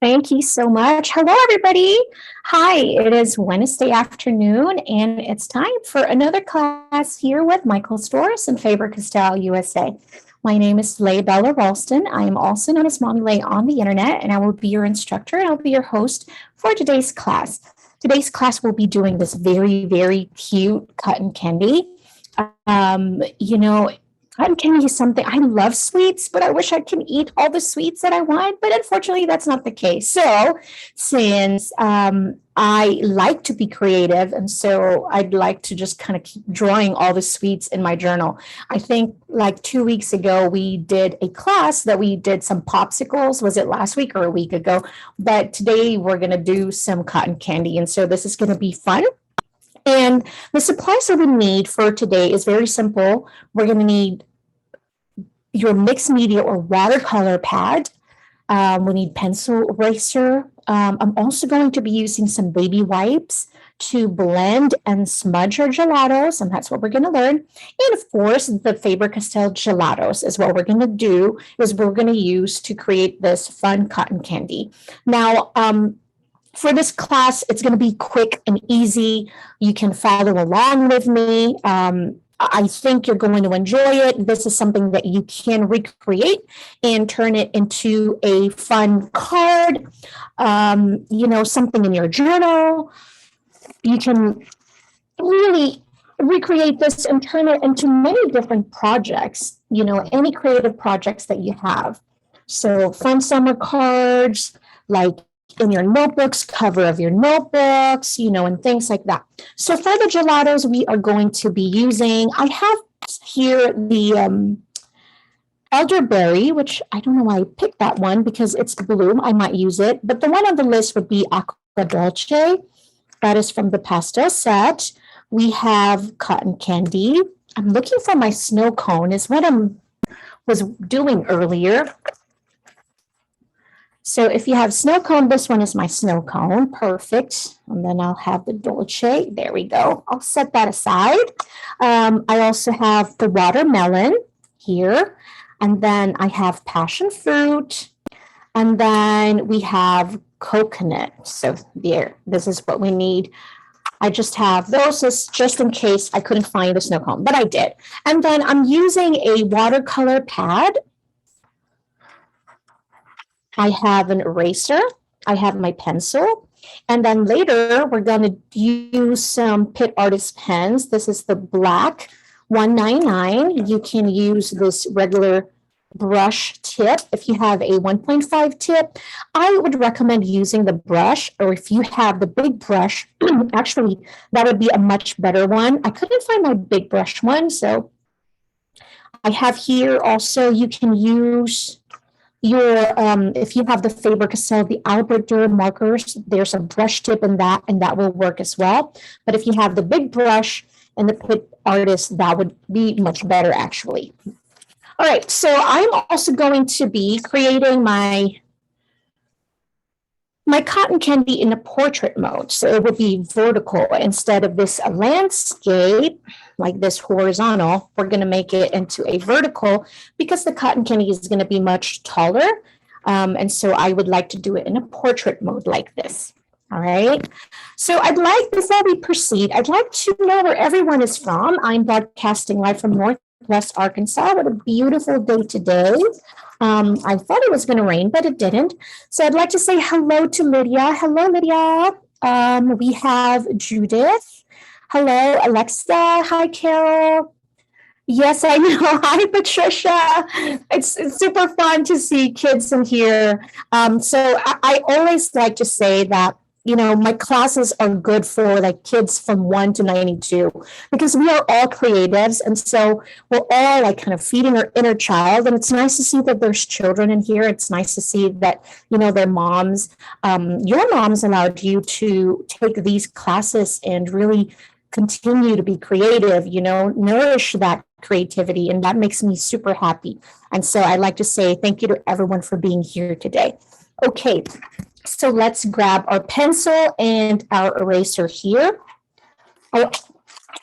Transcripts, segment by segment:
Thank you so much. Hello, everybody. Hi, it is Wednesday afternoon, and it's time for another class here with Michael Stores in Faber-Castell, USA. My name is Leigh Bella Ralston. I am also known as Mommy Leigh on the internet, and I will be your instructor and I'll be your host for today's class. Today's class will be doing this very, very cute cotton candy. Cotton candy is something I love sweets, but I wish I can eat all the sweets that I want. But unfortunately, that's not the case. So, since I like to be creative, and so I'd like to just kind of keep drawing all the sweets in my journal. I think like 2 weeks ago, we did a class that we did some popsicles. Was it last week or a week ago? But today we're going to do some cotton candy. And so this is going to be fun. And the supplies that we need for today is very simple. We're going to need your mixed media or watercolor pad. We need pencil eraser. I'm also going to be using some baby wipes to blend and smudge our gelatos, and that's what we're going to learn. And of course, the Faber-Castell Gelatos is what we're going to do, is we're going to use to create this fun cotton candy. Now, for this class, it's going to be quick and easy. You can follow along with me. I think you're going to enjoy it. This is something that you can recreate and turn it into a fun card, something in your journal. You can really recreate this and turn it into many different projects, any creative projects that you have. So fun summer cards, like in your notebooks, cover of your notebooks, and things like that. So for the gelatos, we are going to be using, I have here the elderberry, which I don't know why I picked that one because it's blue. I might use it. But the one on the list would be Acqua Dolce. That is from the pastel set. We have cotton candy. I'm looking for my snow cone is what I was doing earlier. So if you have snow cone, this one is my snow cone. Perfect. And then I'll have the Dolce. There we go. I'll set that aside. I also have the watermelon here. And then I have passion fruit. And then we have coconut. So there, this is what we need. I just have those just in case I couldn't find the snow cone, but I did. And then I'm using a watercolor pad. I have an eraser, I have my pencil, and then later we're going to use some PITT artist pens. This is the black 199. You can use this regular brush tip. If you have a 1.5 tip, I would recommend using the brush, or if you have the big brush, actually, that would be a much better one. I couldn't find my big brush one, so I have here also, you can use your, if you have the Faber-Castell, the Albert Dürer markers, there's a brush tip in that, and that will work as well. But if you have the big brush and the PITT artist, that would be much better, actually. All right, so I'm also going to be creating my cotton candy in a portrait mode. So it would be vertical instead of this landscape, like this horizontal. We're going to make it into a vertical because the cotton candy is going to be much taller. And so I would like to do it in a portrait mode like this. All right. So before we proceed, I'd like to know where everyone is from. I'm broadcasting live from Northwest Arkansas. What a beautiful day today. I thought it was going to rain, but it didn't. So I'd like to say hello to Lydia. Hello, Lydia. We have Judith. Hello, Alexa. Hi, Carol. Yes, I know. Hi, Patricia. It's super fun to see kids in here. So I always like to say that, my classes are good for like kids from 1 to 92 because we are all creatives. And so we're all like kind of feeding our inner child. And it's nice to see that there's children in here. It's nice to see that, their moms, your moms allowed you to take these classes and really continue to be creative, nourish that creativity. And that makes me super happy. And so I'd like to say thank you to everyone for being here today. Okay. So let's grab our pencil and our eraser here.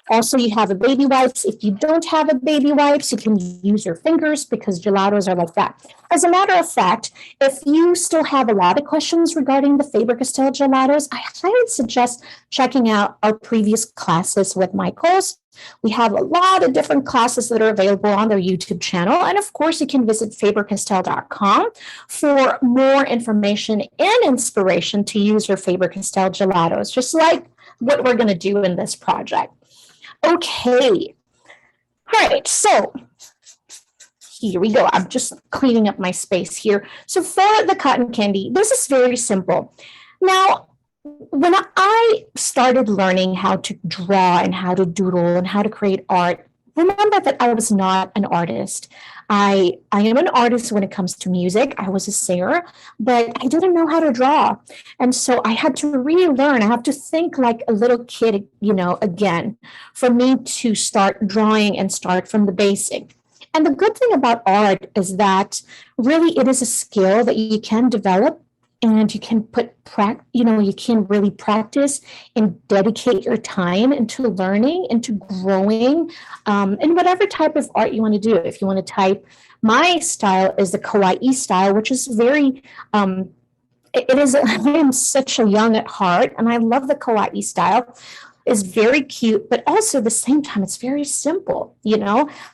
Also, you have a baby wipes. If you don't have a baby wipes, you can use your fingers because gelatos are like that. As a matter of fact, if you still have a lot of questions regarding the Faber-Castell gelatos, I highly suggest checking out our previous classes with Michaels. We have a lot of different classes that are available on their YouTube channel. And of course, you can visit fabercastell.com for more information and inspiration to use your Faber-Castell gelatos, just like what we're going to do in this project. Okay. All right. So here we go. I'm just cleaning up my space here. So for the cotton candy, this is very simple. Now, when I started learning how to draw and how to doodle and how to create art, remember that I was not an artist. I am an artist when it comes to music. I was a singer, but I didn't know how to draw. And so I had to relearn. I have to think like a little kid, again, for me to start drawing and start from the basic. And the good thing about art is that really it is a skill that you can develop and you can you can really practice and dedicate your time into learning, into growing, in whatever type of art you want to do. If you want to type, my style is the kawaii style, which is very, I am such a young at heart, and I love the kawaii style. Is very cute, but also at the same time, it's very simple,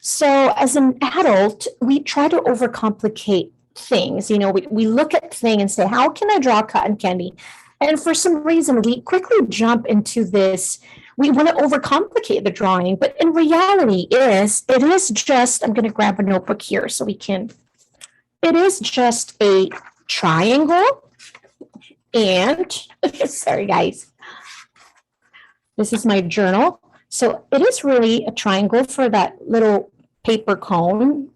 So as an adult, we try to overcomplicate things. We look at things and say, how can I draw cotton candy? And for some reason, we quickly jump into this. We want to overcomplicate the drawing, but in reality, it is just, I'm going to grab a notebook here so it is just a triangle. And sorry, guys. This is my journal. So it is really a triangle for that little paper cone,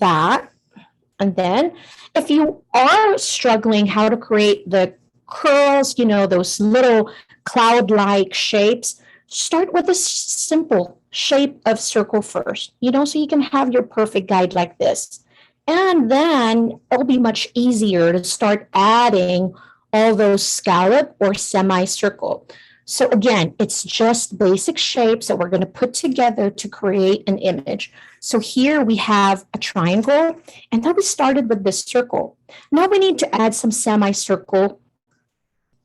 And then if you are struggling how to create the curls, those little cloud-like shapes, start with a simple shape of circle first, so you can have your perfect guide like this. And then it'll be much easier to start adding all those scallop or semicircle. So again, it's just basic shapes that we're going to put together to create an image. So here we have a triangle, and then we started with this circle. Now we need to add some semicircle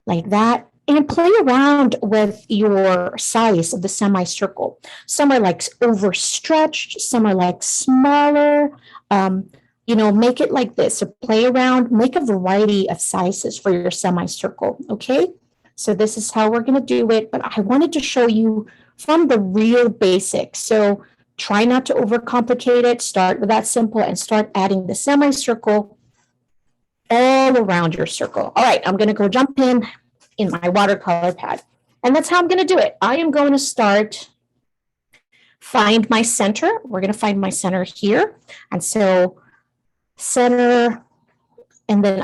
like that and play around with your size of the semicircle. Some are like overstretched, some are like smaller. Make it like this. So play around, make a variety of sizes for your semicircle, okay? So this is how we're going to do it, but I wanted to show you from the real basics. So try not to overcomplicate it. Start with that simple and start adding the semicircle all around your circle. All right, I'm going to go jump in my watercolor pad. And that's how I'm going to do it. I am going to find my center. We're going to find my center here. And so center, and then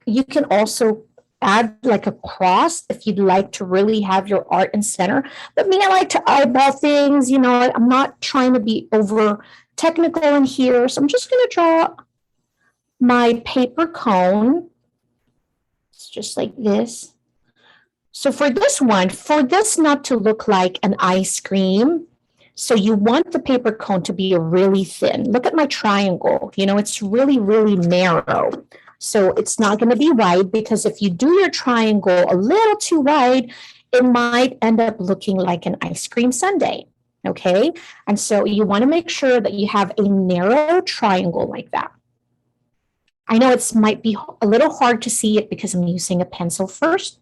you can also add like a cross if you'd like to really have your art in center. But me, I like to eyeball things, I'm not trying to be over technical in here. So I'm just going to draw my paper cone. It's just like this. So for this not to look like an ice cream, so you want the paper cone to be really thin. Look at my triangle, it's really, really narrow. So it's not going to be wide, because if you do your triangle a little too wide, it might end up looking like an ice cream sundae, okay? And so you want to make sure that you have a narrow triangle like that. I know it might be a little hard to see it because I'm using a pencil first.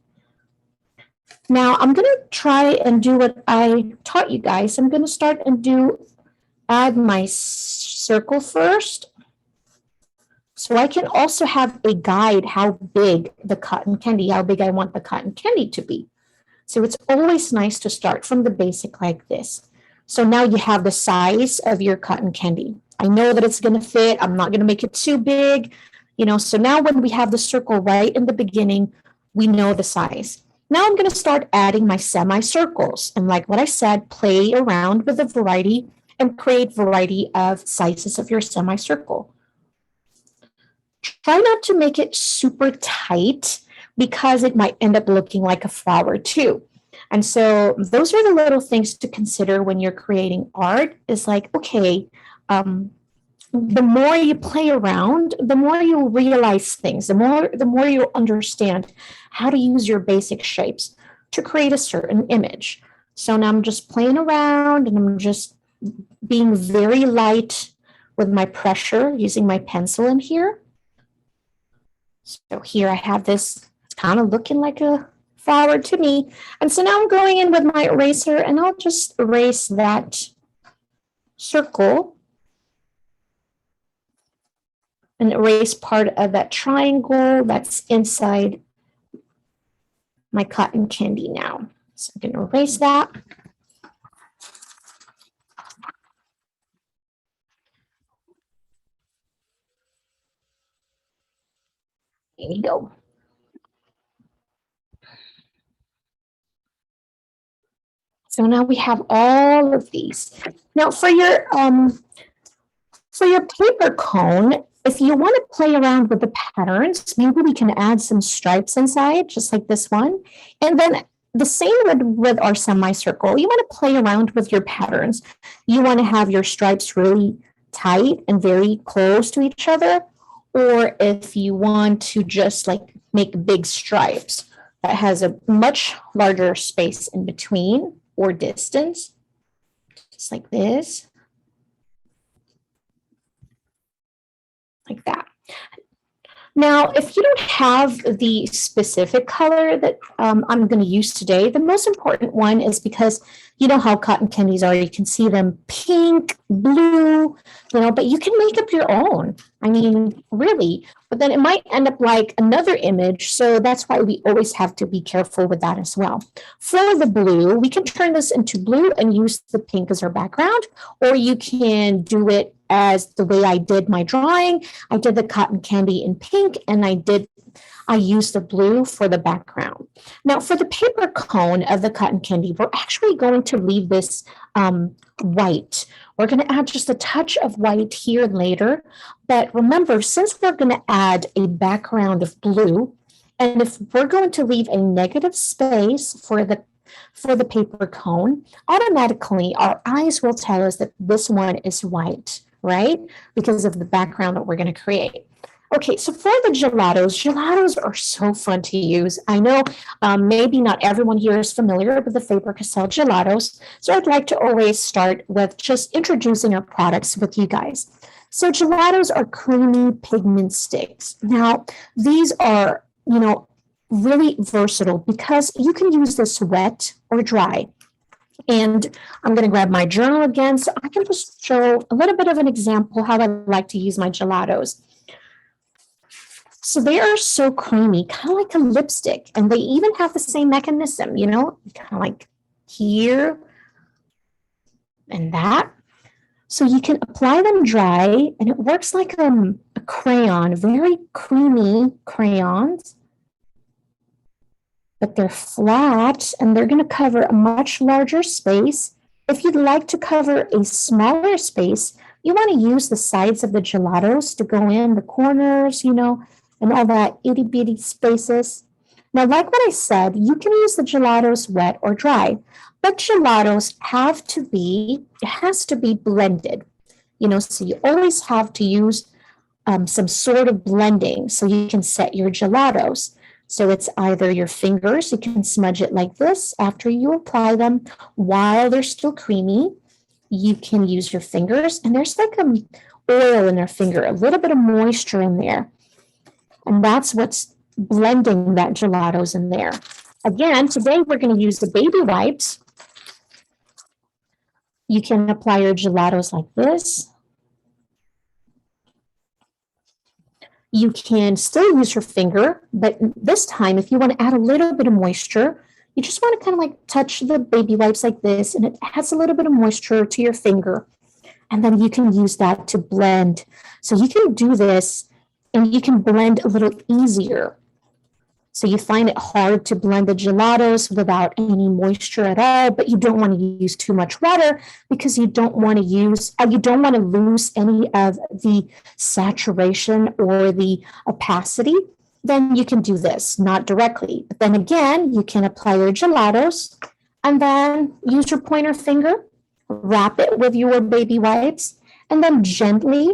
Now I'm going to try and do what I taught you guys. I'm going to start and add my circle first. So I can also have a guide how big I want the cotton candy to be. So it's always nice to start from the basic like this. So now you have the size of your cotton candy. I know that it's going to fit. I'm not going to make it too big, so now when we have the circle right in the beginning, we know the size. Now I'm going to start adding my semicircles. And like what I said, play around with a variety and create variety of sizes of your semicircle. Try not to make it super tight because it might end up looking like a flower too. And so those are the little things to consider when you're creating art is like, okay, the more you play around, the more you'll realize things, the more you'll understand how to use your basic shapes to create a certain image. So now I'm just playing around and I'm just being very light with my pressure, using my pencil in here. So here I have this kind of looking like a flower to me. And so now I'm going in with my eraser and I'll just erase that circle and erase part of that triangle that's inside my cotton candy now. So I'm going to erase that. There you go. So now we have all of these. Now for your paper cone, if you want to play around with the patterns, maybe we can add some stripes inside, just like this one. And then the same with our semicircle. You want to play around with your patterns. You want to have your stripes really tight and very close to each other. Or if you want to just like make big stripes that has a much larger space in between or distance, just like this. Like that. Now, if you don't have the specific color that I'm going to use today, the most important one is because you know how cotton candies are. You can see them pink, blue, but you can make up your own. I mean, really, but then it might end up like another image. So that's why we always have to be careful with that as well. For the blue, we can turn this into blue and use the pink as our background, or you can do it as the way I did my drawing. I did the cotton candy in pink and I used the blue for the background. Now for the paper cone of the cotton candy, we're actually going to leave this white. We're going to add just a touch of white here later. But remember, since we're going to add a background of blue, and if we're going to leave a negative space for the paper cone, automatically our eyes will tell us that this one is white, right? Because of the background that we're going to create. Okay, so for the gelatos are so fun to use. I know maybe not everyone here is familiar with the Faber-Castell Gelatos, so I'd like to always start with just introducing our products with you guys. So gelatos are creamy pigment sticks. Now, these are, really versatile because you can use this wet or dry. And I'm going to grab my journal again so I can just show a little bit of an example how I like to use my gelatos. So they are so creamy, kind of like a lipstick, and they even have the same mechanism, kind of like here and that. So you can apply them dry, and it works like a crayon, very creamy crayons, but they're flat, and they're going to cover a much larger space. If you'd like to cover a smaller space, you want to use the sides of the gelatos to go in, the corners, and all that itty bitty spaces. Now, like what I said, you can use the gelatos wet or dry, but gelatos has to be blended, so you always have to use some sort of blending so you can set your gelatos. So it's either your fingers, you can smudge it like this after you apply them while they're still creamy. You can use your fingers, and there's like oil in their finger, a little bit of moisture in there. And that's what's blending that gelatos in there. Again, today we're going to use the baby wipes. You can apply your gelatos like this. You can still use your finger, but this time, if you want to add a little bit of moisture, you just want to kind of like touch the baby wipes like this, and it adds a little bit of moisture to your finger. And then you can use that to blend. So you can do this and you can blend a little easier. So you find it hard to blend the gelatos without any moisture at all, but you don't want to use too much water because you don't want to lose any of the saturation or the opacity. then you can do this, not directly. But then again, you can apply your gelatos and then use your pointer finger, wrap it with your baby wipes, and then gently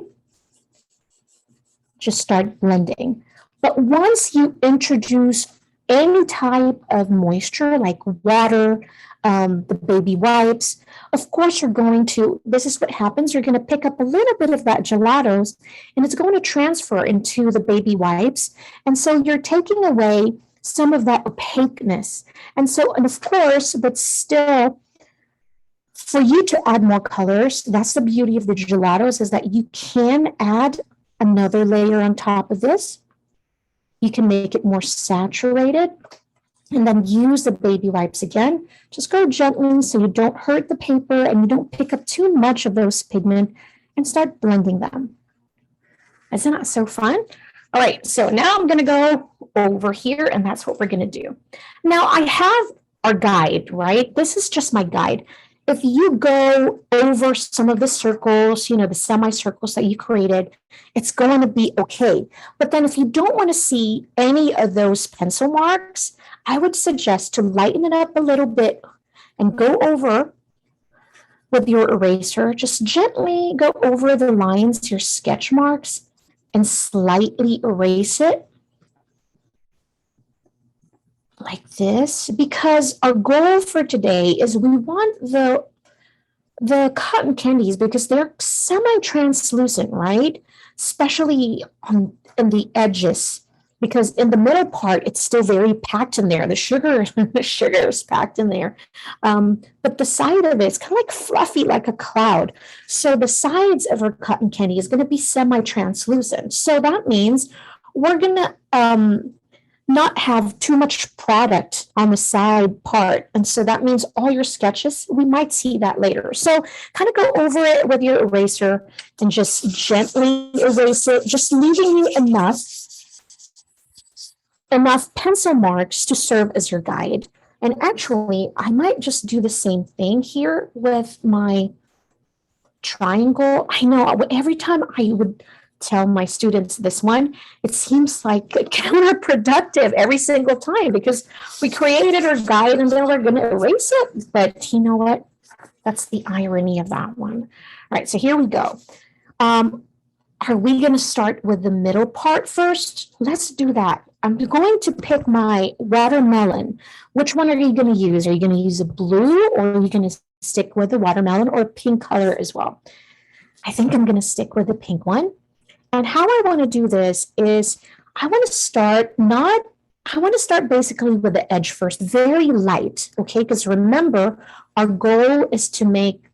just start blending. But once you introduce any type of moisture like water, the baby wipes, of course you're going to, this is what happens, you're going to pick up a little bit of that gelatos and it's going to transfer into the baby wipes. And so you're taking away some of that opaqueness. And so, and of course, but still, for you to add more colors, that's the beauty of the gelatos, is that you can add another layer on top of this. You can make it more saturated and then use the baby wipes again. Just go gently so you don't hurt the paper and you don't pick up too much of those pigment, and start blending them. Isn't that so fun? All right, so now I'm going to go over here and that's what we're going to do. Now I have our guide, right? This is just my guide. If you go over some of the circles, you know, the semicircles that you created, it's going to be okay. But then if you don't want to see any of those pencil marks, I would suggest to lighten it up a little bit and go over with your eraser. Just gently go over the lines, your sketch marks, and slightly erase it like this, because our goal for today is we want the cotton candies, because they're semi-translucent, right? Especially in the edges, because in the middle part, it's still very packed in there. The sugar is packed in there. But the side of it is kind of like fluffy, like a cloud. So the sides of our cotton candy is going to be semi-translucent. So that means we're going to not have too much product on the side part. And so that means all your sketches, we might see that later. So kind of go over it with your eraser and just gently erase it, just leaving you enough pencil marks to serve as your guide. And actually, I might just do the same thing here with my triangle. I know every time I would tell my students this one, it seems like counterproductive every single time, because we created our guide and then we're going to erase it. But you know what? That's the irony of that one. All right, so here we go. Are we going to start with the middle part first? Let's do that. I'm going to pick my watermelon. Which one are you going to use? Are you going to use a blue, or are you going to stick with the watermelon, or a pink color as well? I think I'm going to stick with the pink one. And how I want to do this is I want to start basically with the edge first, very light, okay? Because remember, our goal is to make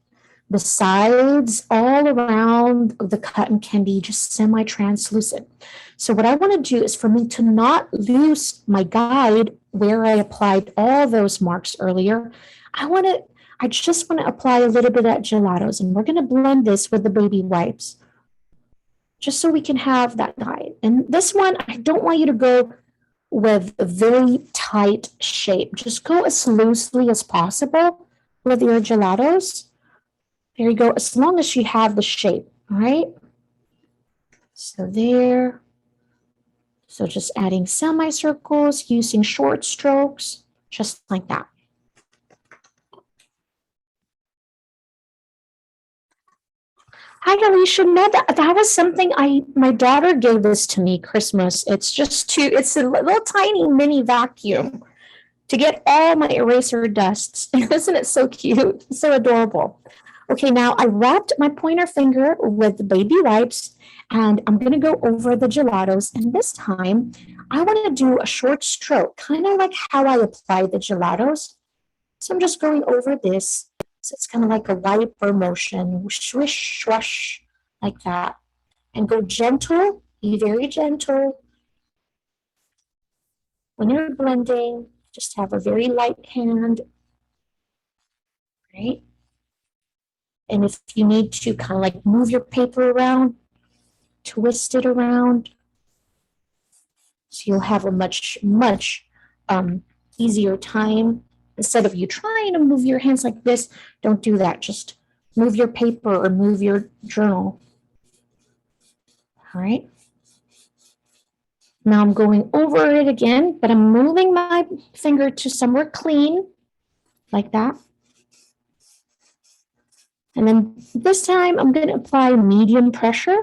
the sides all around the cotton candy just semi-translucent. So what I want to do is for me to not lose my guide where I applied all those marks earlier. I just want to apply a little bit of that gelatos, and we're going to blend this with the baby wipes, just so we can have that guide. And this one, I don't want you to go with a very tight shape. Just go as loosely as possible with your gelatos. There you go, as long as you have the shape, all right? So there. So just adding semicircles, using short strokes, just like that. Hi, Alicia. No, that was something my daughter gave this to me Christmas. It's a little tiny mini vacuum to get all my eraser dusts. Isn't it so cute? So adorable. Okay, now I wrapped my pointer finger with the baby wipes, and I'm going to go over the gelatos. And this time, I want to do a short stroke, kind of like how I apply the gelatos. So I'm just going over this. So it's kind of like a wiper motion, swish, swash, like that. And go gentle, be very gentle. When you're blending, just have a very light hand, right? And if you need to kind of like move your paper around, twist it around, so you'll have a much easier time. Instead of you trying to move your hands like this, don't do that. Just move your paper or move your journal. All right. Now I'm going over it again, but I'm moving my finger to somewhere clean, like that. And then this time I'm going to apply medium pressure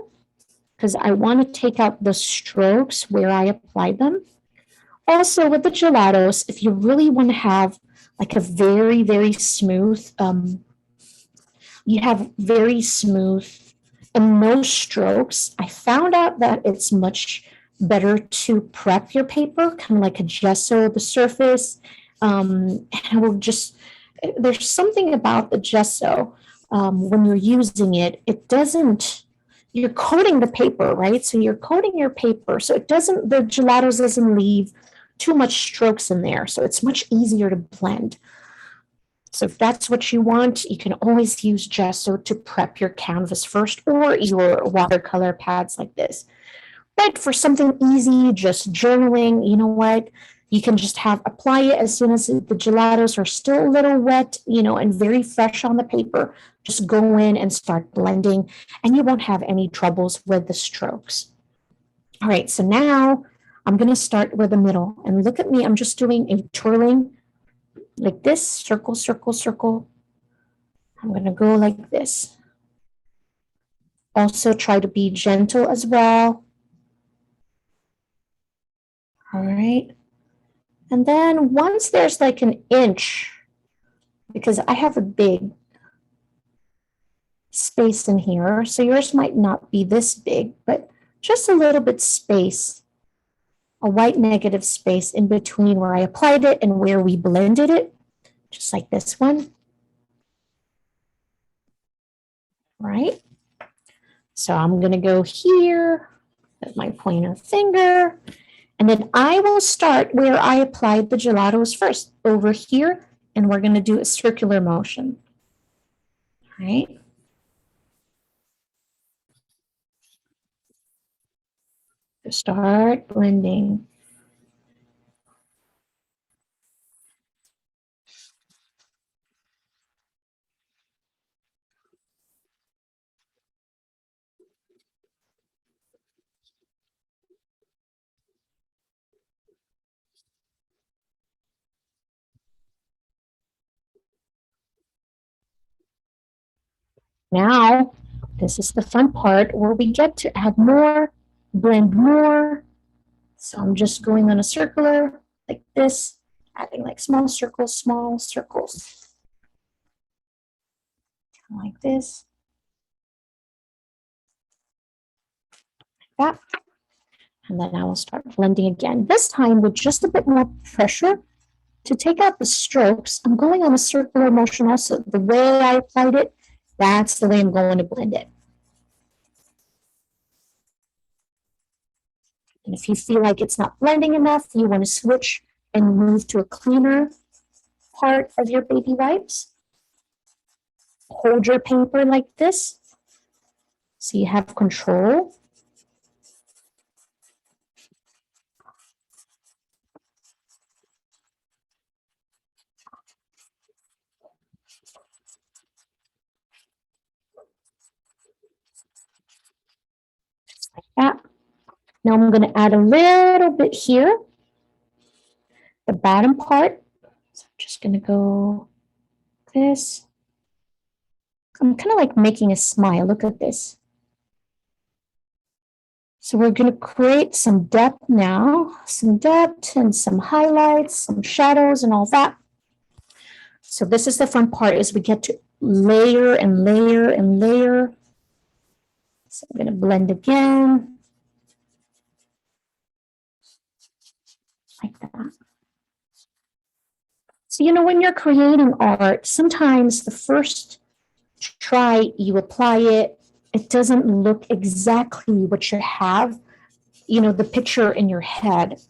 because I want to take out the strokes where I applied them. Also with the gelatos, if you really want to have like a very, very smooth, you have very smooth and no strokes, I found out that it's much better to prep your paper, kind of like a gesso the surface. And I will just, there's something about the gesso when you're using it, it doesn't, you're coating the paper, right? So you're coating your paper. So it doesn't, the gelatos doesn't leave too much strokes in there. So it's much easier to blend. So if that's what you want, you can always use gesso to prep your canvas first or your watercolor pads like this. But for something easy, just journaling, you know what? You can just have apply it as soon as the gelatos are still a little wet, and very fresh on the paper. Just go in and start blending, and you won't have any troubles with the strokes. All right, so now I'm going to start with the middle. And look at me, I'm just doing a twirling like this, circle, circle, circle. I'm going to go like this. Also try to be gentle as well. All right. And then once there's like an inch, because I have a big space in here, so yours might not be this big, but just a little bit space, a white negative space in between where I applied it and where we blended it, just like this one. Right? So I'm going to go here with my pointer finger, and then I will start where I applied the gelatos first, over here, and we're going to do a circular motion. All right? Start blending. Now, this is the fun part where we get to add more, blend more. So I'm just going on a circular like this, adding like small circles, like this, like that. And then I will start blending again. This time with just a bit more pressure to take out the strokes. I'm going on a circular motion also. The way I applied it, that's the way I'm going to blend it. And if you feel like it's not blending enough, you want to switch and move to a cleaner part of your baby wipes. Hold your paper like this so you have control. Just like that. Now I'm going to add a little bit here, the bottom part. So I'm just going to go this. I'm kind of like making a smile. Look at this. So we're going to create some depth now, some depth and some highlights, some shadows and all that. So this is the fun part, is we get to layer and layer and layer. So I'm going to blend again. Like that. So, when you're creating art, sometimes the first try you apply it, it doesn't look exactly what you have, the picture in your head.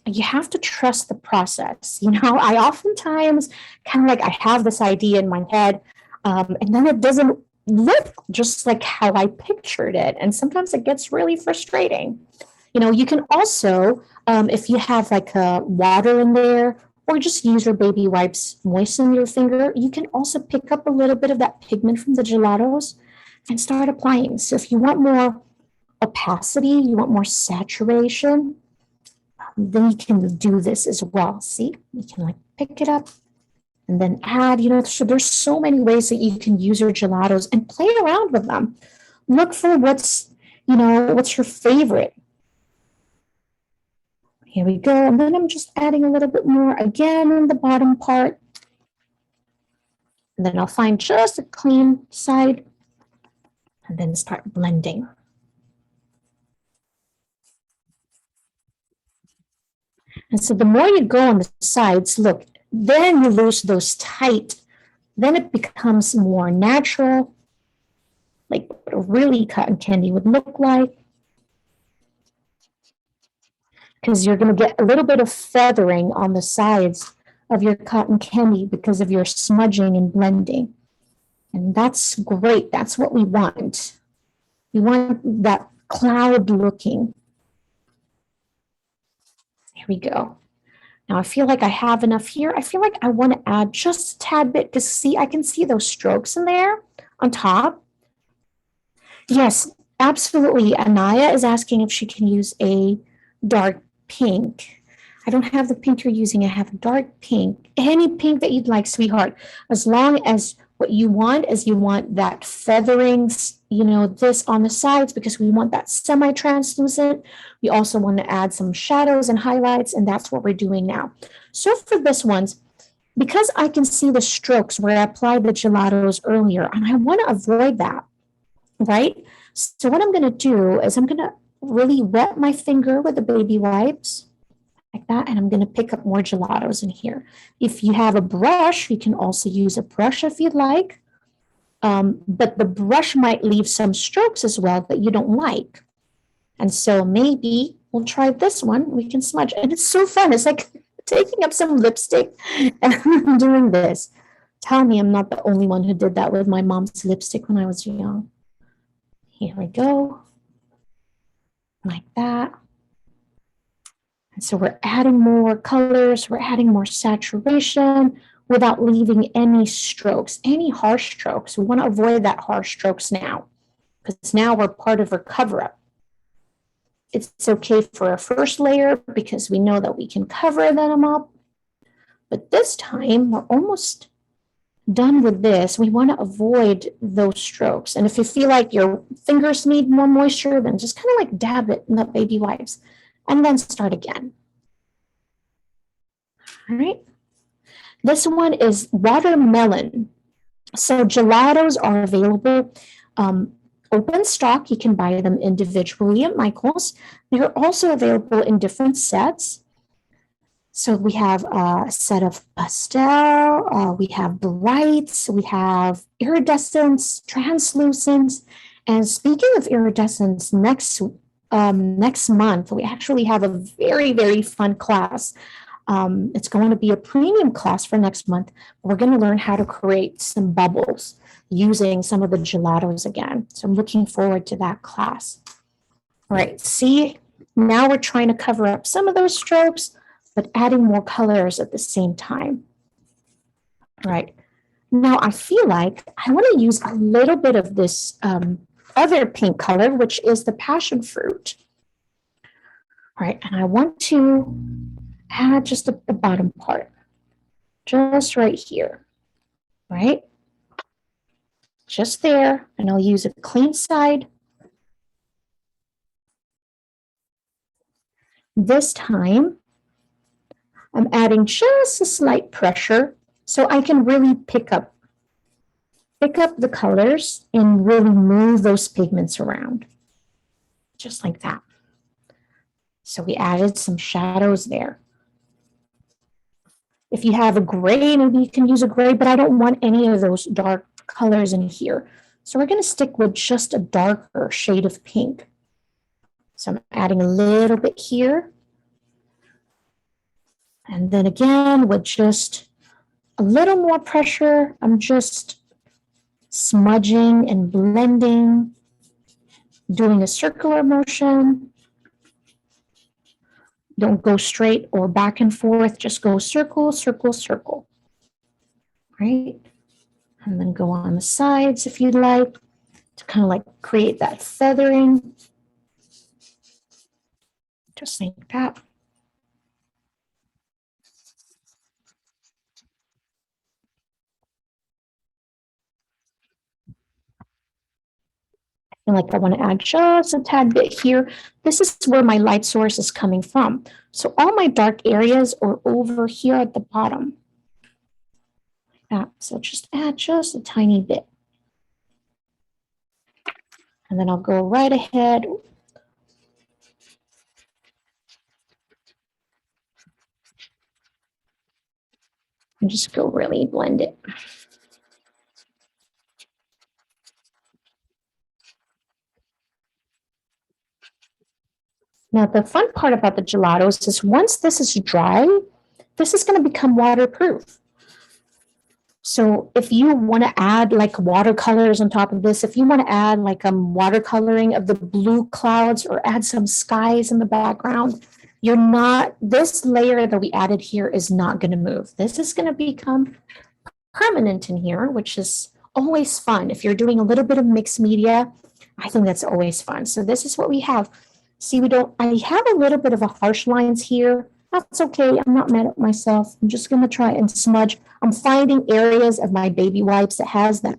You have to trust the process. I oftentimes kind of like I have this idea in my head, and then it doesn't look just like how I pictured it. And sometimes it gets really frustrating. You can also, if you have like water in there, or just use your baby wipes, moisten your finger, you can also pick up a little bit of that pigment from the gelatos and start applying. So if you want more opacity, you want more saturation, then you can do this as well. See, you can like pick it up and then add, so there's so many ways that you can use your gelatos and play around with them. Look for what's your favorite. Here we go. And then I'm just adding a little bit more again in the bottom part. And then I'll find just a clean side and then start blending. And so the more you go on the sides, look, then you lose those tight, then it becomes more natural, like what a really cotton candy would look like. Because you're going to get a little bit of feathering on the sides of your cotton candy because of your smudging and blending. And that's great. That's what we want. We want that cloud looking. Here we go. Now I feel like I have enough here. I feel like I want to add just a tad bit because see, I can see those strokes in there on top. Yes, absolutely. Anaya is asking if she can use a dark pink. I don't have the pink you're using. I have a dark pink. Any pink that you'd like, sweetheart. As long as what you want is you want that feathering, this on the sides because we want that semi-translucent. We also want to add some shadows and highlights, and that's what we're doing now. So for this one, because I can see the strokes where I applied the gelatos earlier, and I want to avoid that, right? So what I'm going to do is I'm going to really wet my finger with the baby wipes like that, and I'm going to pick up more gelatos in here. If you have a brush, you can also use a brush if you'd like, but the brush might leave some strokes as well that you don't like. And so maybe we'll try this one. We can smudge, and it's so fun. It's like taking up some lipstick and doing this. Tell me I'm not the only one who did that with my mom's lipstick when I was young. Here we go. Like that. And so we're adding more colors, we're adding more saturation without leaving any strokes, any harsh strokes. We want to avoid that harsh strokes now because now we're part of our cover-up. It's okay for a first layer because we know that we can cover them up. But this time we're almost done with this. We want to avoid those strokes. And if you feel like your fingers need more moisture, then just kind of like dab it in the baby wipes and then start again. All right. This one is watermelon. So gelatos are available open stock. You can buy them individually at Michael's. They're also available in different sets. So we have a set of pastel, we have brights, we have iridescence, translucence. And speaking of iridescence, next month, we actually have a very, very fun class. It's going to be a premium class for next month. We're going to learn how to create some bubbles using some of the gelatos again. So I'm looking forward to that class. All right, see, now we're trying to cover up some of those strokes, but adding more colors at the same time. All right, now I feel like I want to use a little bit of this other pink color, which is the passion fruit. All right, and I want to add just the bottom part, just right here, right? Just there, and I'll use a clean side. This time, I'm adding just a slight pressure so I can really pick up the colors and really move those pigments around, just like that. So we added some shadows there. If you have a gray, maybe you can use a gray, but I don't want any of those dark colors in here. So we're going to stick with just a darker shade of pink. So I'm adding a little bit here. And then again, with just a little more pressure, I'm just smudging and blending, doing a circular motion. Don't go straight or back and forth, just go circle, circle, circle, right? And then go on the sides if you'd like to kind of like create that feathering, just like that. And like I want to add just a tad bit here. This is where my light source is coming from. So all my dark areas are over here at the bottom. So just add just a tiny bit. And then I'll go right ahead. And just go really blend it. Now, the fun part about the gelatos is once this is dry, this is going to become waterproof. So if you want to add like watercolors on top of this, if you want to add like watercoloring of the blue clouds or add some skies in the background, you're not, this layer that we added here is not going to move. This is going to become permanent in here, which is always fun. If you're doing a little bit of mixed media, I think that's always fun. So this is what we have. See, I have a little bit of a harsh lines here. That's okay. I'm not mad at myself. I'm just going to try and smudge. I'm finding areas of my baby wipes that has that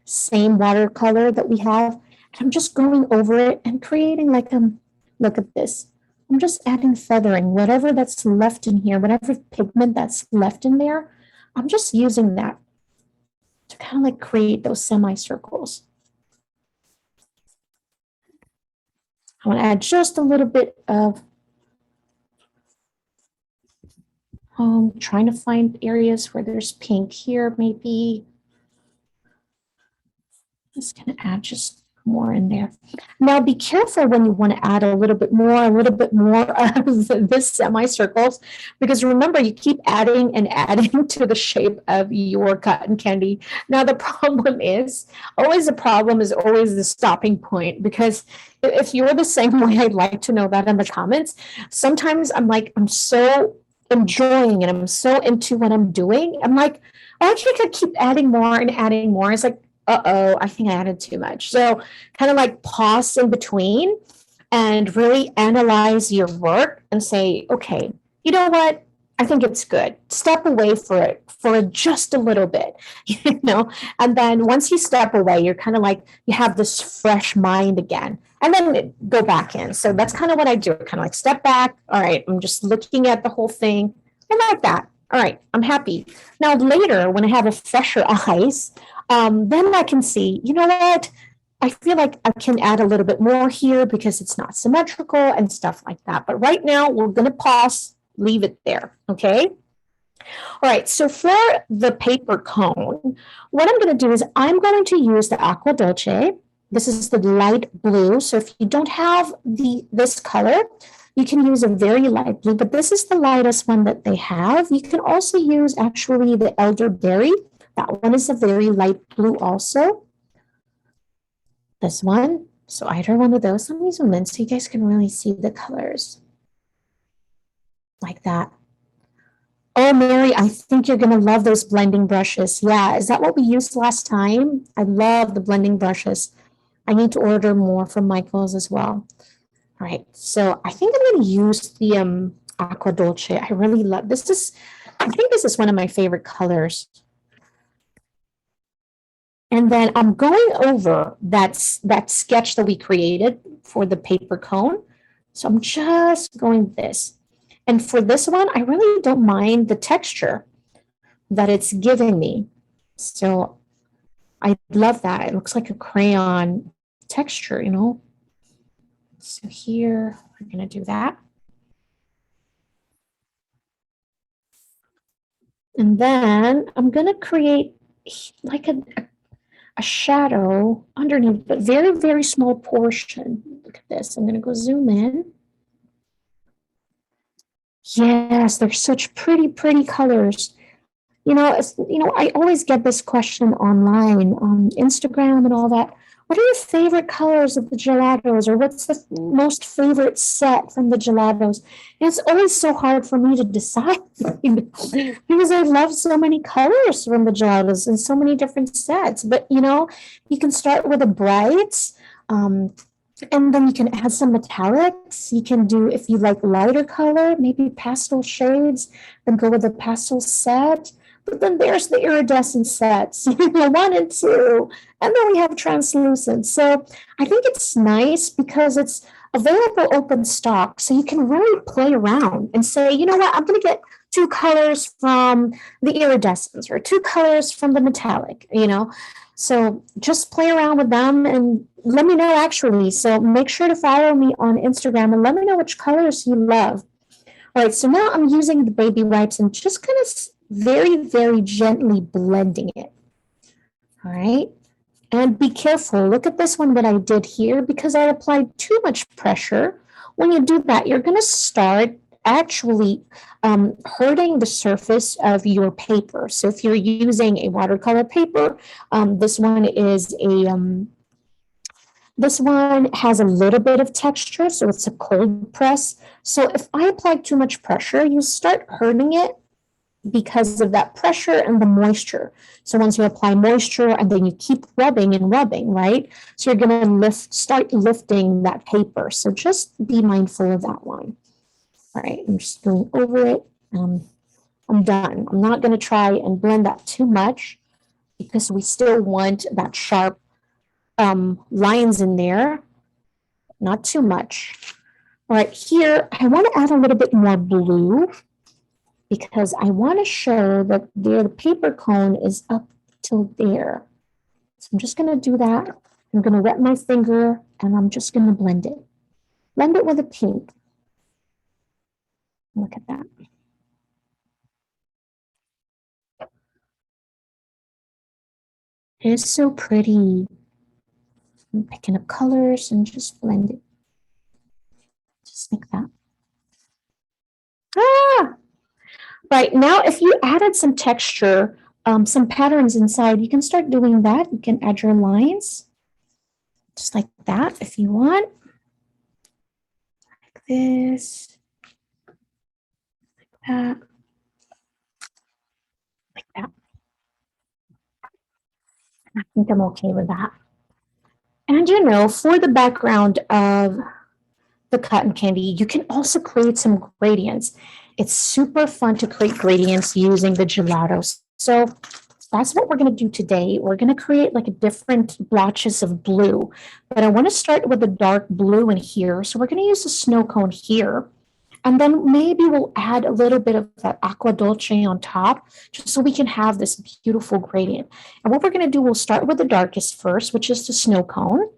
same watercolor that we have. And I'm just going over it and creating like look at this. I'm just adding feathering, whatever that's left in here, whatever pigment that's left in there. I'm just using that to kind of like create those semicircles. I want to add just a little bit of trying to find areas where there's pink here, maybe. Just going to add just more in there. Now be careful when you want to add a little bit more of this semicircles, because remember, you keep adding and adding to the shape of your cotton candy. Now the problem is always the stopping point, because if you're the same way, I'd like to know that in the comments. Sometimes I'm so enjoying and I'm so into what I'm doing. I'm like, oh, I can't keep adding more and adding more. It's like, I think I added too much. So kind of like pause in between and really analyze your work and say, okay, you know what? I think it's good. Step away for just a little bit, and then once you step away, you're kind of like, you have this fresh mind again, and then go back in. So that's kind of what I do. Kind of like step back. All right, I'm just looking at the whole thing. I like that. All right, I'm happy. Now later, when I have a fresher eyes, then I can see, you know what? I feel like I can add a little bit more here because it's not symmetrical and stuff like that. But right now, we're going to pause, leave it there, okay? All right, so for the paper cone, what I'm going to do is I'm going to use the Acqua Dolce. This is the light blue. So if you don't have this color, you can use a very light blue, but this is the lightest one that they have. You can also use actually the elderberry. That one is a very light blue also. This one, so either one of those. Let me zoom in so you guys can really see the colors. Like that. Oh, Mary, I think you're going to love those blending brushes. Yeah, is that what we used last time? I love the blending brushes. I need to order more from Michael's as well. All right, so I think I'm going to use the Acqua Dolce. I really love this. I think this is one of my favorite colors. And then I'm going over that sketch that we created for the paper cone. So I'm just going this. And for this one, I really don't mind the texture that it's giving me. So I love that. It looks like a crayon texture, So here, we're going to do that. And then I'm going to create like a shadow underneath, but very, very small portion. Look at this. I'm going to go zoom in. Yes, they're such pretty, pretty colors. I always get this question online on Instagram and all that. What are your favorite colors of the gelatos, or what's the most favorite set from the gelatos? And it's always so hard for me to decide because I love so many colors from the gelatos and so many different sets. But you can start with the brights, and then you can add some metallics. You can do, if you like lighter color, maybe pastel shades, then go with a pastel set. But then there's the iridescent sets, 1 and 2, and then we have translucent. So I think it's nice because it's available open stock. So you can really play around and say, you know what, I'm going to get 2 colors from the iridescence or 2 colors from the metallic. So just play around with them and let me know actually. So make sure to follow me on Instagram and let me know which colors you love. All right, so now I'm using the baby wipes and just kind of very, very gently blending it. All right, and be careful. Look at this one, what I did here, because I applied too much pressure. When you do that, you're going to start actually hurting the surface of your paper. So if you're using a watercolor paper, this one has a little bit of texture, so it's a cold press. So if I apply too much pressure, you start hurting it because of that pressure and the moisture. So once you apply moisture and then you keep rubbing and rubbing, right? So you're going to start lifting that paper. So just be mindful of that one. All right, I'm just going over it. I'm done. I'm not going to try and blend that too much because we still want that sharp lines in there, not too much. All right, here, I want to add a little bit more blue because I want to show that the paper cone is up till there. So I'm just going to do that. I'm going to wet my finger and I'm just going to blend it. Blend it with a pink. Look at that. It is so pretty. I'm picking up colors and just blend it. Just like that. Right, now if you added some texture, some patterns inside, you can start doing that. You can add your lines, just like that if you want. Like this. Like that. Like that. I think I'm okay with that. And for the background of the cotton candy, you can also create some gradients. It's super fun to create gradients using the gelatos. So that's what we're going to do today. We're going to create like a different blotches of blue, but I want to start with the dark blue in here. So we're going to use the snow cone here. And then maybe we'll add a little bit of that Acqua Dolce on top, just so we can have this beautiful gradient. And what we're going to do, we'll start with the darkest first, which is the snow cone.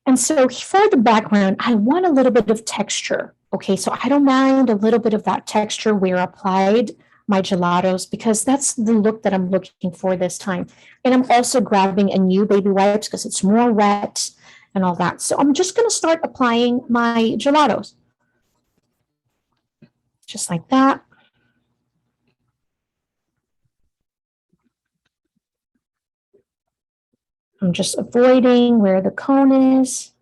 And so for the background, I want a little bit of texture. Okay, so I don't mind a little bit of that texture where I applied my gelatos because that's the look that I'm looking for this time. And I'm also grabbing a new baby wipes because it's more wet and all that. So I'm just going to start applying my gelatos. Just like that. I'm just avoiding where the cone is.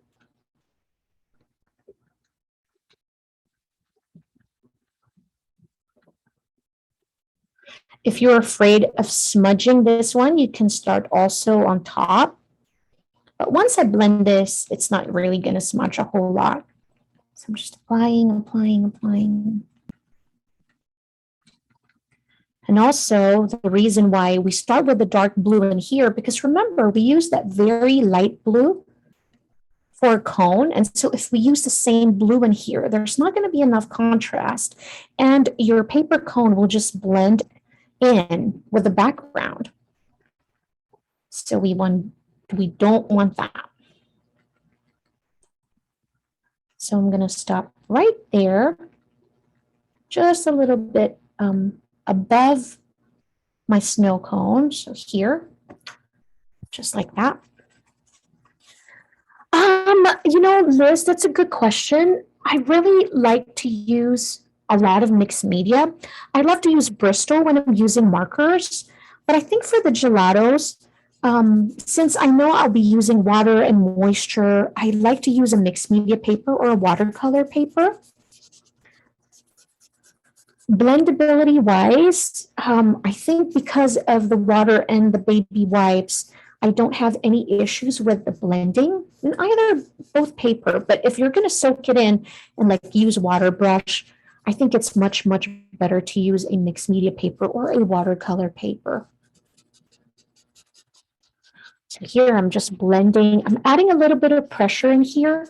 If you're afraid of smudging this one, you can start also on top. But once I blend this, it's not really going to smudge a whole lot. So I'm just applying, applying, applying. And also the reason why we start with the dark blue in here, because remember, we use that very light blue for a cone. And so if we use the same blue in here, there's not going to be enough contrast. And your paper cone will just blend in with the background. So we don't want that. So I'm going to stop right there, just a little bit above my snow cone. So here, just like that. Liz, that's a good question. I really like to use a lot of mixed media. I love to use Bristol when I'm using markers, but I think for the gelatos, since I know I'll be using water and moisture, I like to use a mixed media paper or a watercolor paper. Blendability wise, I think because of the water and the baby wipes, I don't have any issues with the blending in both paper. But if you're going to soak it in and like use water brush, I think it's much, much better to use a mixed media paper or a watercolor paper. So here I'm just blending. I'm adding a little bit of pressure in here,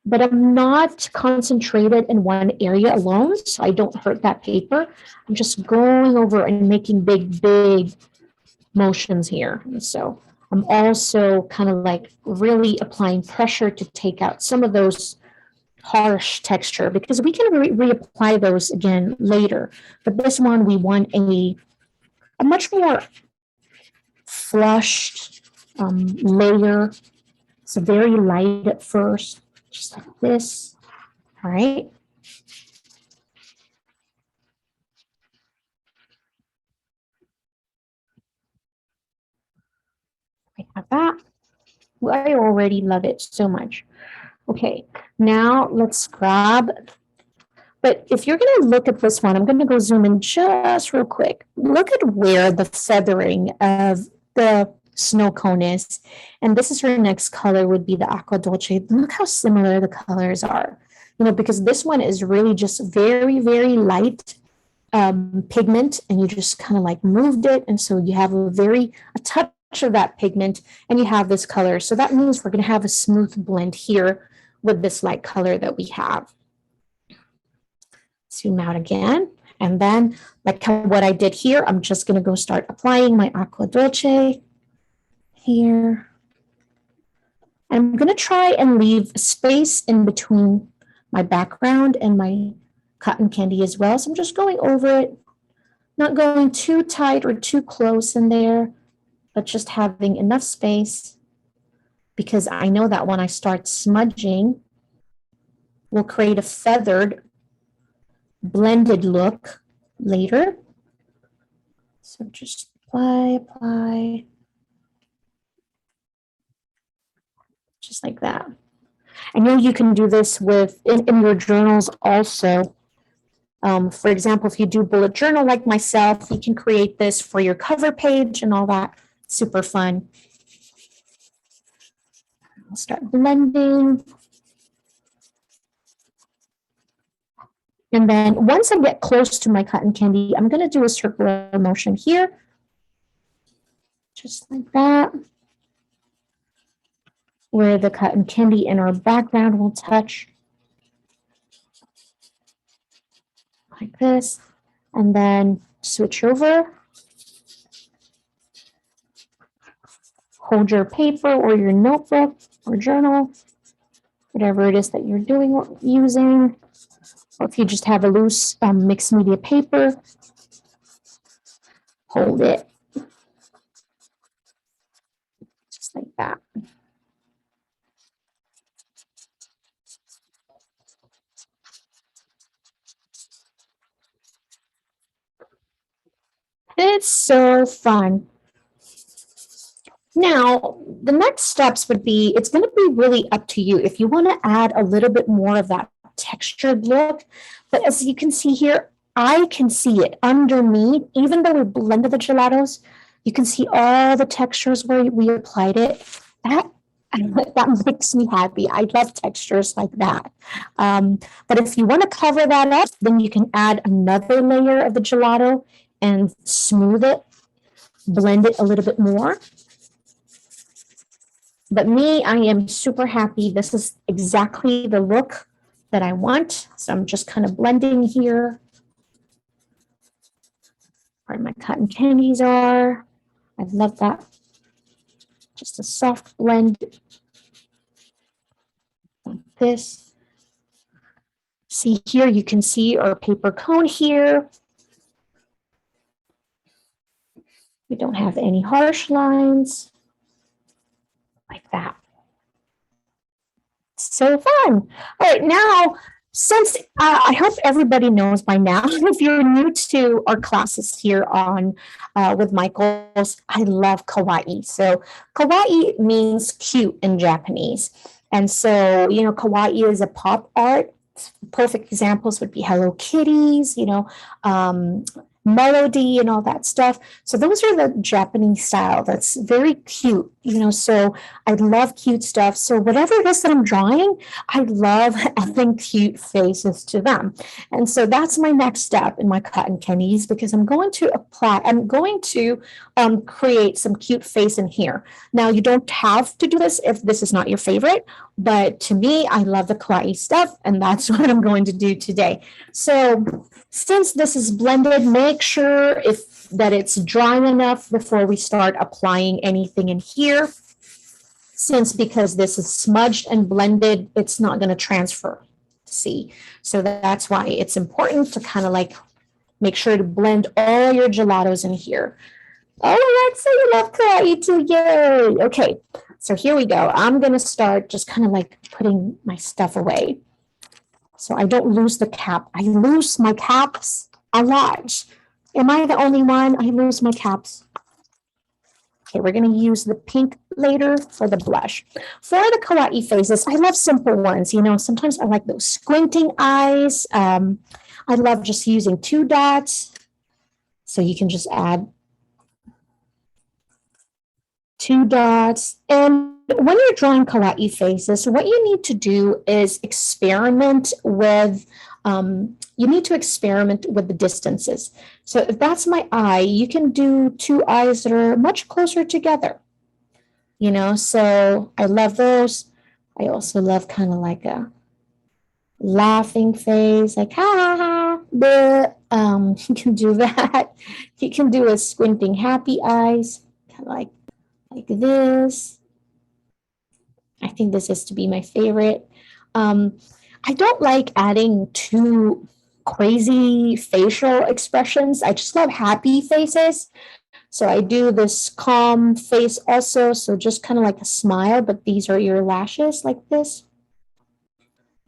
but I'm not concentrated in one area alone, so I don't hurt that paper. I'm just going over and making big, big motions here. And so I'm also kind of like really applying pressure to take out some of those harsh texture, because we can reapply those again later. But this one, we want a much more flushed layer. So very light at first, just like this. All right. I have that. I already love it so much. Okay, now let's grab, but if you're going to look at this one, I'm going to go zoom in just real quick. Look at where the feathering of the snow cone is. And this is her next color, would be the Acqua Dolce. Look how similar the colors are, because this one is really just very, very light pigment, and you just kind of like moved it. And so you have a touch of that pigment, and you have this color. So that means we're going to have a smooth blend here with this light color that we have. Zoom out again. And then like what I did here, I'm just going to go start applying my Acqua Dolce here. I'm going to try and leave space in between my background and my cotton candy as well. So I'm just going over it, not going too tight or too close in there, but just having enough space, because I know that when I start smudging, we'll create a feathered, blended look later. So just apply, just like that. I know you can do this in your journals also. For example, if you do bullet journal like myself, you can create this for your cover page and all that. Super fun. I'll start blending. And then once I get close to my cotton candy, I'm going to do a circular motion here. Just like that. Where the cotton candy in our background will touch. Like this. And then switch over. Hold your paper or your notebook or journal, whatever it is that you're using. Or if you just have a loose mixed media paper, hold it just like that. It's so fun. Now, the next steps would be, it's going to be really up to you if you want to add a little bit more of that textured look. But as you can see here, I can see it underneath. Even though we blended the gelatos, you can see all the textures where we applied it. That makes me happy. I love textures like that. But if you want to cover that up, then you can add another layer of the gelato and smooth it, blend it a little bit more. But me, I am super happy. This is exactly the look that I want. So I'm just kind of blending here. Where my cotton candies are. I love that. Just a soft blend like this. See here, you can see our paper cone here. We don't have any harsh lines. Like that. So fun. All right, now, since I hope everybody knows by now, if you're new to our classes here on with Michael's, I love kawaii. So kawaii means cute in Japanese. And so, kawaii is a pop art. Perfect examples would be Hello Kitties, melody and all that stuff. So those are the Japanese style. That's very cute, so I love cute stuff. So whatever it is that I'm drawing, I love adding cute faces to them. And so that's my next step in my cotton candies, because I'm going to create some cute face in here. Now, you don't have to do this if this is not your favorite, but to me, I love the kawaii stuff, and that's what I'm going to do today. So since this is blended, make sure that it's dry enough before we start applying anything in here. Because this is smudged and blended, it's not going to transfer. See, so that's why it's important to kind of like make sure to blend all your gelatos in here. Oh, Alexa, you love kawaii too. Yay. Okay, so here we go. I'm going to start just kind of like putting my stuff away so I don't lose the cap. I lose my caps a lot. Am I the only one? I lose my caps. Okay, we're going to use the pink later for the blush. For the kawaii faces, I love simple ones. Sometimes I like those squinting eyes. I love just using 2 dots. So you can just add 2 dots. And when you're drawing kawaii faces, what you need to do is experiment with the distances. So if that's my eye, you can do 2 eyes that are much closer together. So I love those. I also love kind of like a laughing face, like ha ha ha. You can do that. You can do a squinting happy eyes, kind of like this. I think this is to be my favorite. I don't like adding too crazy facial expressions. I just love happy faces. So I do this calm face also. So just kind of like a smile, but these are your lashes like this.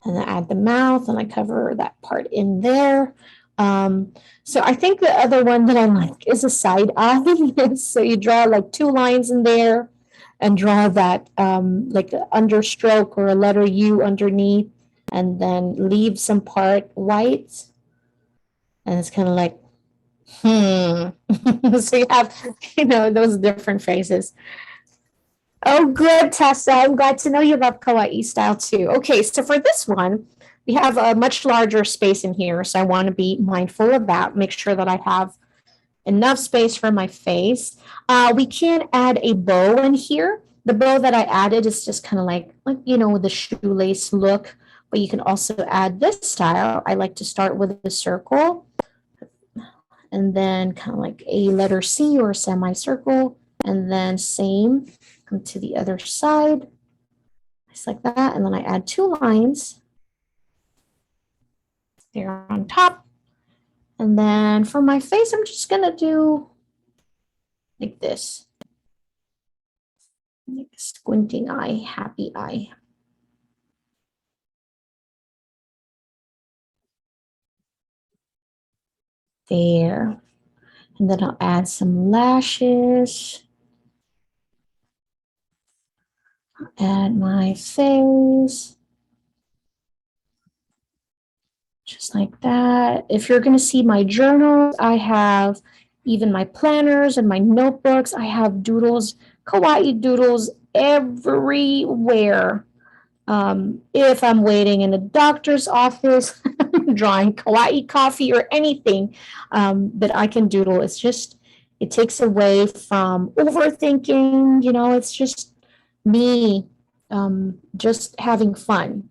And I add the mouth and I cover that part in there. So I think the other one that I like is a side eye. So you draw like 2 lines in there and draw that like an understroke or a letter U underneath, and then leave some part white. And it's kind of like, So you have, those different faces. Oh, good, Tessa. I'm glad to know you love kawaii style too. Okay, so for this one, we have a much larger space in here. So I want to be mindful of that. Make sure that I have enough space for my face. We can add a bow in here. The bow that I added is just kind of like the shoelace look, but you can also add this style. I like to start with a circle and then kind of like a letter C or a semicircle, and then same, come to the other side, just like that, and then I add 2 lines there on top. And then for my face, I'm just gonna do like this, like a squinting eye, happy eye. There. And then I'll add some lashes. Add my face. Just like that. If you're going to see my journals, I have even my planners and my notebooks. I have doodles, kawaii doodles everywhere. If I'm waiting in the doctor's office, drawing kawaii coffee or anything that I can doodle, it takes away from overthinking. It's just me just having fun.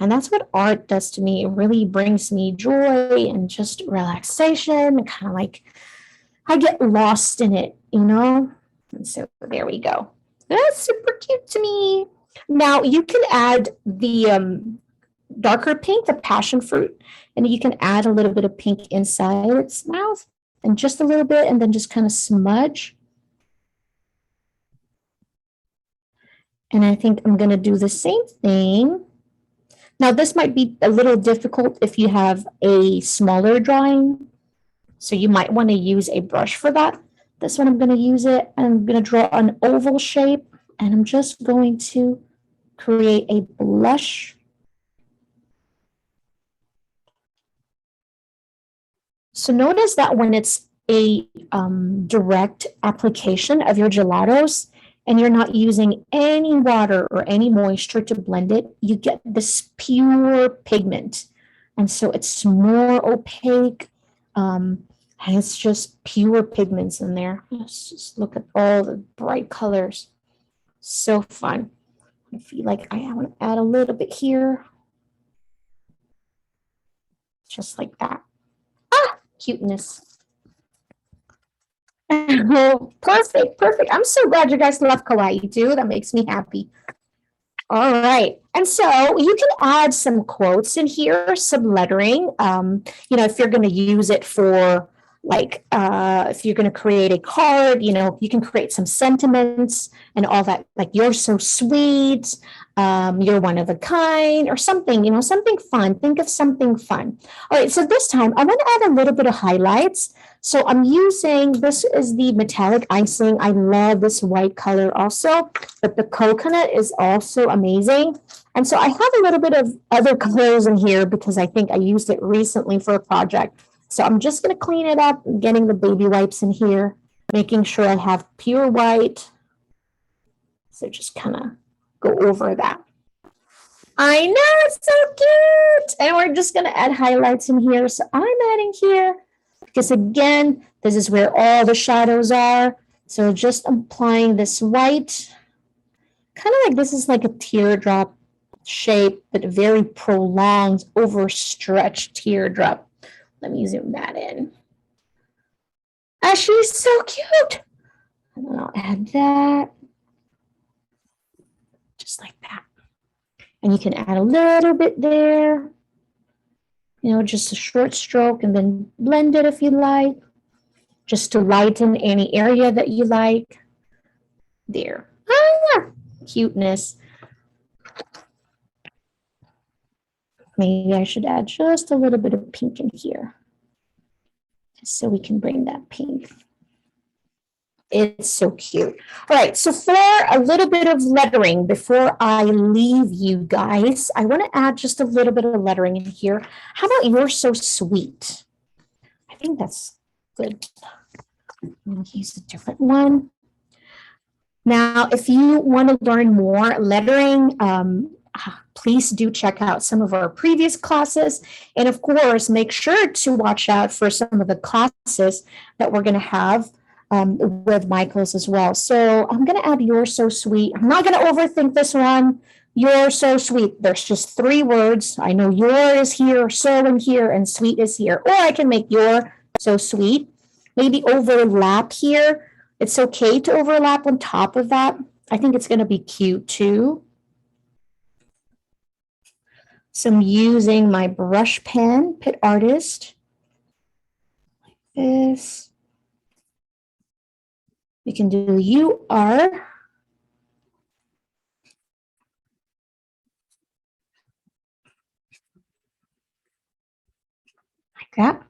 And that's what art does to me. It really brings me joy and just relaxation, kind of like I get lost in it, And so there we go. That's super cute to me. Now you can add the darker pink, the passion fruit, and you can add a little bit of pink inside its mouth and just a little bit, and then just kind of smudge. And I think I'm going to do the same thing. Now, this might be a little difficult if you have a smaller drawing, so you might want to use a brush for that. This one, I'm going to use it. I'm going to draw an oval shape, and I'm just going to create a blush. So notice that when it's a direct application of your gelatos and you're not using any water or any moisture to blend it, you get this pure pigment. And so it's more opaque. And it's just pure pigments in there. Let's just look at all the bright colors. So fun. I feel like I want to add a little bit here. Just like that. Ah, cuteness. Oh, perfect, perfect. I'm so glad you guys love kawaii too. That makes me happy. All right. And so you can add some quotes in here, some lettering. If you're going to use it for if you're going to create a card, you can create some sentiments and all that, like you're so sweet, you're one of a kind or something, something fun. Think of something fun. All right. So this time I want to add a little bit of highlights. So I'm using, this is the metallic icing. I love this white color also, but the coconut is also amazing. And so I have a little bit of other colors in here because I think I used it recently for a project. So I'm just going to clean it up, getting the baby wipes in here, making sure I have pure white. So just kind of go over that. I know, it's so cute. And we're just going to add highlights in here. So I'm adding here. Because again, this is where all the shadows are. So just applying this white, kind of like this is like a teardrop shape, but very prolonged, overstretched teardrop. Let me zoom that in. Ah, she's so cute. And then I'll add that. Just like that. And you can add a little bit there. Just a short stroke and then blend it if you like, just to lighten any area that you like. There. Ah, cuteness. Maybe I should add just a little bit of pink in here, just so we can bring that pink. It's so cute. All right, so for a little bit of lettering before I leave you guys, I want to add just a little bit of lettering in here. How about you're so sweet? I think that's good. I'm going to use a different one. Now, if you want to learn more lettering, please do check out some of our previous classes. And of course, make sure to watch out for some of the classes that we're going to have with Michael's as well. So I'm going to add "you're so sweet." I'm not going to overthink this one. You're so sweet. There's just 3 words. I know "your" is here, "so" in here, and "sweet" is here. Or I can make "you're so sweet." Maybe overlap here. It's okay to overlap on top of that. I think it's going to be cute too. So I'm using my brush pen, PITT Artist, like this. We can do "you are." Like that.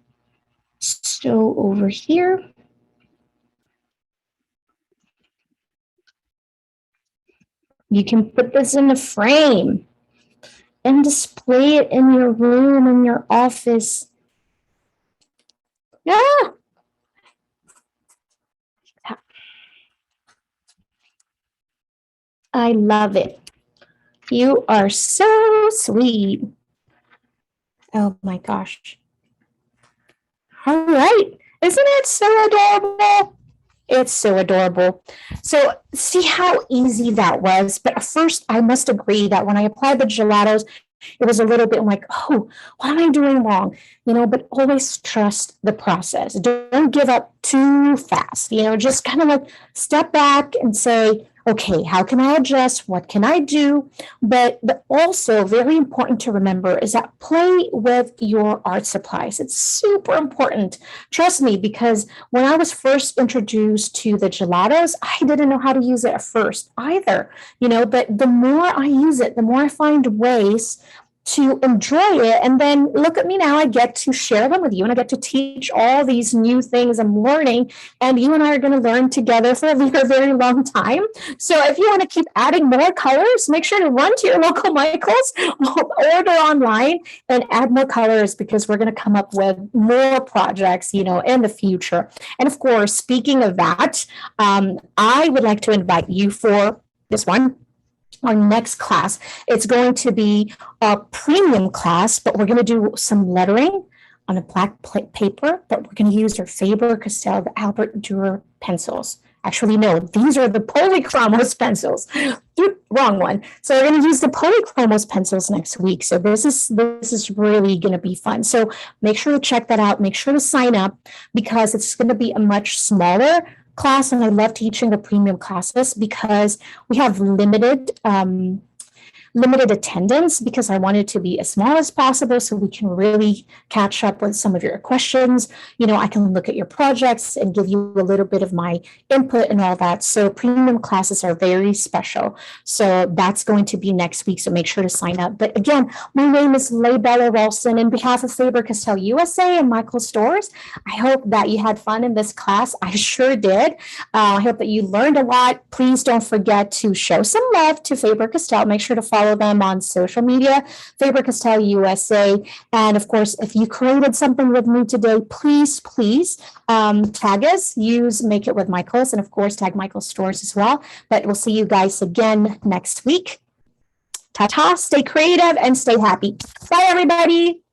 So over here. You can put this in a frame and display it in your room, in your office. Yeah. I love it. You are so sweet. Oh my gosh. All right. Isn't it so adorable? It's so adorable. So see how easy that was. But at first, I must agree that when I applied the gelatos, it was a little bit like, oh, what am I doing wrong? But always trust the process. Don't give up too fast. Just kind of like step back and say, okay, how can I adjust? What can I do? But also very important to remember is that play with your art supplies. It's super important. Trust me, because when I was first introduced to the gelatos, I didn't know how to use it at first either, but the more I use it, the more I find ways to enjoy it. And then look at me now, I get to share them with you and I get to teach all these new things I'm learning. And you and I are going to learn together for a very, very long time. So if you want to keep adding more colors, make sure to run to your local Michaels, order online and add more colors, because we're going to come up with more projects, in the future. And of course, speaking of that, I would like to invite you for this one. Our next class, it's going to be a premium class, but we're going to do some lettering on a black paper, but we're going to use our Faber-Castell Albert Dürer pencils. Actually, no, these are the polychromos pencils. Wrong one. So we're going to use the polychromos pencils next week. So this is really going to be fun. So make sure to check that out. Make sure to sign up, because it's going to be a much smaller class, and I love teaching the premium classes because we have limited attendance, because I want it to be as small as possible so we can really catch up with some of your questions. I can look at your projects and give you a little bit of my input and all that. So premium classes are very special. So that's going to be next week. So make sure to sign up. But again, my name is Leibella Ralston. In behalf of Faber-Castell USA and Michael Stores, I hope that you had fun in this class. I sure did. I hope that you learned a lot. Please don't forget to show some love to Faber-Castell. Make sure to follow them on social media, Faber-Castell USA. And of course, if you created something with me today, please tag us, Make It With Michaels, and of course, tag Michael Stores as well. But we'll see you guys again next week. Ta-ta, stay creative and stay happy. Bye, everybody.